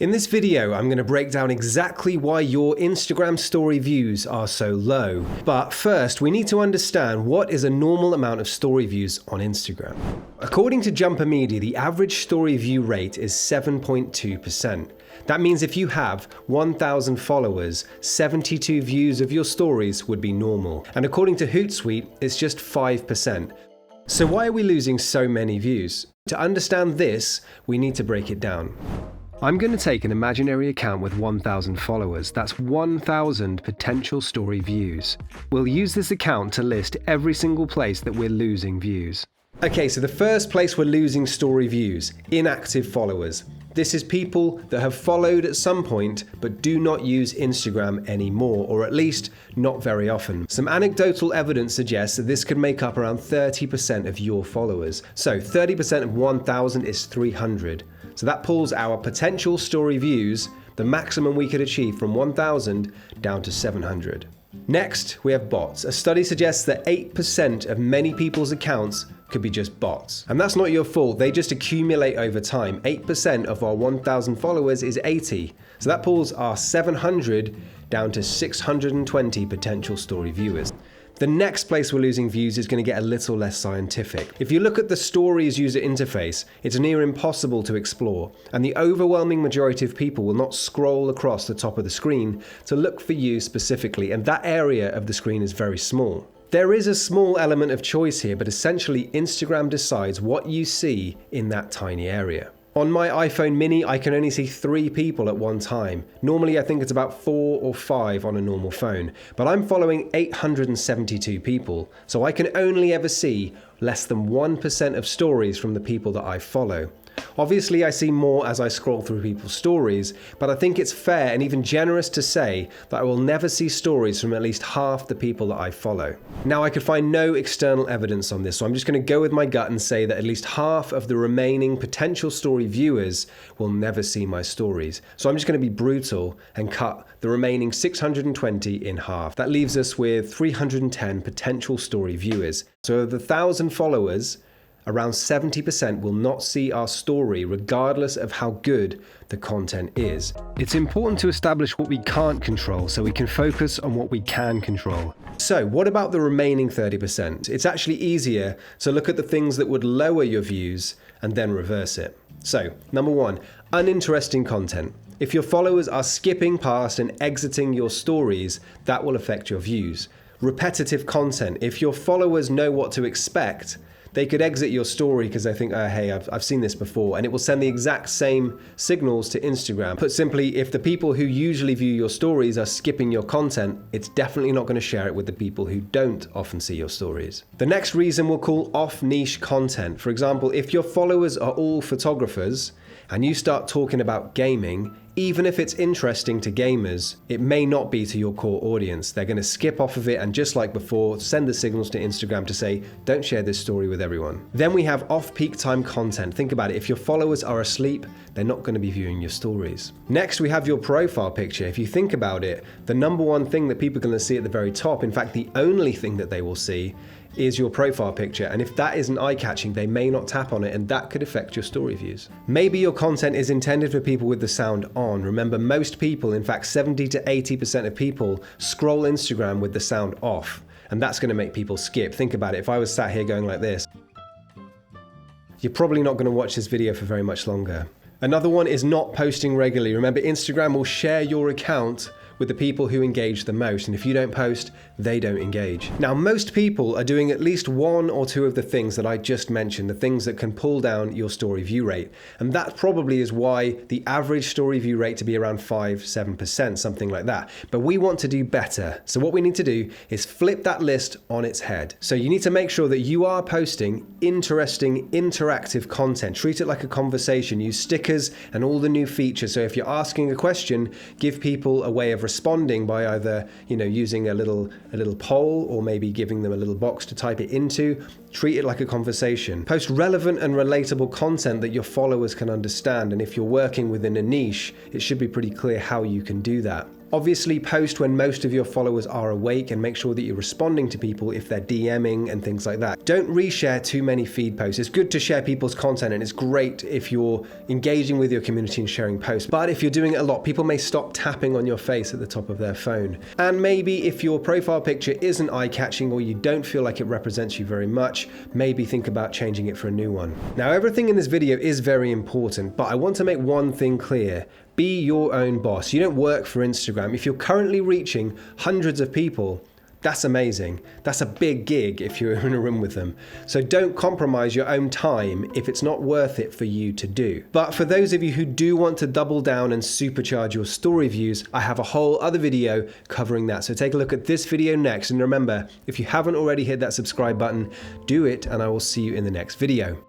In this video, I'm going to break down exactly why your Instagram story views are so low. But first, we need to understand what is a normal amount of story views on Instagram. According to Jumper Media, the average story view rate is 7.2%. That means if you have 1,000 followers, 72 views of your stories would be normal. And according to Hootsuite, it's just 5%. So why are we losing so many views? To understand this, we need to break it down. I'm going to take an imaginary account with 1,000 followers. That's 1,000 potential story views. We'll use this account to list every single place that we're losing views. Okay, so the first place we're losing story views, inactive followers. This is people that have followed at some point but do not use Instagram anymore, or at least not very often. Some anecdotal evidence suggests that this could make up around 30% of your followers. So 30% of 1,000 is 300. So that pulls our potential story views, the maximum we could achieve, from 1,000 down to 700. Next, we have bots. A study suggests that 8% of many people's accounts could be just bots. And that's not your fault, they just accumulate over time. 8% of our 1,000 followers is 80. So that pulls our 700 down to 620 potential story viewers. The next place we're losing views is going to get a little less scientific. If you look at the stories user interface, it's near impossible to explore, and the overwhelming majority of people will not scroll across the top of the screen to look for you specifically, and that area of the screen is very small. There is a small element of choice here, but essentially Instagram decides what you see in that tiny area. On my iPhone mini, I can only see 3 people at one time. Normally, I think it's about 4 or 5 on a normal phone, but I'm following 872 people, so I can only ever see less than 1% of stories from the people that I follow. Obviously, I see more as I scroll through people's stories, but I think it's fair and even generous to say that I will never see stories from at least half the people that I follow. Now, I could find no external evidence on this, so I'm just going to go with my gut and say that at least half of the remaining potential story viewers will never see my stories. So I'm just going to be brutal and cut the remaining 620 in half. That leaves us with 310 potential story viewers. So of the 1,000 followers, around 70% will not see our story regardless of how good the content is. It's important to establish what we can't control so we can focus on what we can control. So what about the remaining 30%? It's actually easier to look at the things that would lower your views and then reverse it. So, number 1, uninteresting content. If your followers are skipping past and exiting your stories, that will affect your views. Repetitive content. If your followers know what to expect, they could exit your story because they think, hey, I've seen this before, and it will send the exact same signals to Instagram. Put simply, if the people who usually view your stories are skipping your content, it's definitely not going to share it with the people who don't often see your stories. The next reason we'll call off-niche content. For example, if your followers are all photographers and you start talking about gaming, even if it's interesting to gamers, it may not be to your core audience. They're going to skip off of it and, just like before, send the signals to Instagram to say, don't share this story with everyone. Then we have off-peak time content. Think about it. If your followers are asleep, they're not going to be viewing your stories. Next, we have your profile picture. If you think about it, the number one thing that people are going to see at the very top, in fact, the only thing that they will see, is your profile picture, and if that isn't eye-catching, they may not tap on it, and that could affect your story views. Maybe your content is intended for people with the sound on. Remember, most people, in fact 70 to 80% of people, scroll Instagram with the sound off, and that's going to make people skip. Think about it. If I was sat here going like this, you're probably not going to watch this video for very much longer. Another one is not posting regularly. Remember, Instagram will share your account with the people who engage the most, and if you don't post, they don't engage. Now, most people are doing at least 1 or 2 of the things that I just mentioned, the things that can pull down your story view rate, and that probably is why the average story view rate to be around 5-7%, something like that. But we want to do better, so what we need to do is flip that list on its head. So you need to make sure that you are posting interesting, interactive content. Treat it like a conversation. Use stickers and all the new features. So if you're asking a question, give people a way of responding by either, using a little poll, or maybe giving them a little box to type it into. Treat it like a conversation. Post relevant and relatable content that your followers can understand, and if you're working within a niche, it should be pretty clear how you can do that. Obviously, post when most of your followers are awake and make sure that you're responding to people if they're DMing and things like that. Don't reshare too many feed posts. It's good to share people's content and it's great if you're engaging with your community and sharing posts. But if you're doing it a lot, people may stop tapping on your face at the top of their phone. And maybe if your profile picture isn't eye-catching or you don't feel like it represents you very much, maybe think about changing it for a new one. Now, everything in this video is very important, but I want to make one thing clear. Be your own boss. You don't work for Instagram. If you're currently reaching hundreds of people, that's amazing. That's a big gig if you're in a room with them. So don't compromise your own time if it's not worth it for you to do. But for those of you who do want to double down and supercharge your story views, I have a whole other video covering that. So take a look at this video next. And remember, if you haven't already hit that subscribe button, do it, and I will see you in the next video.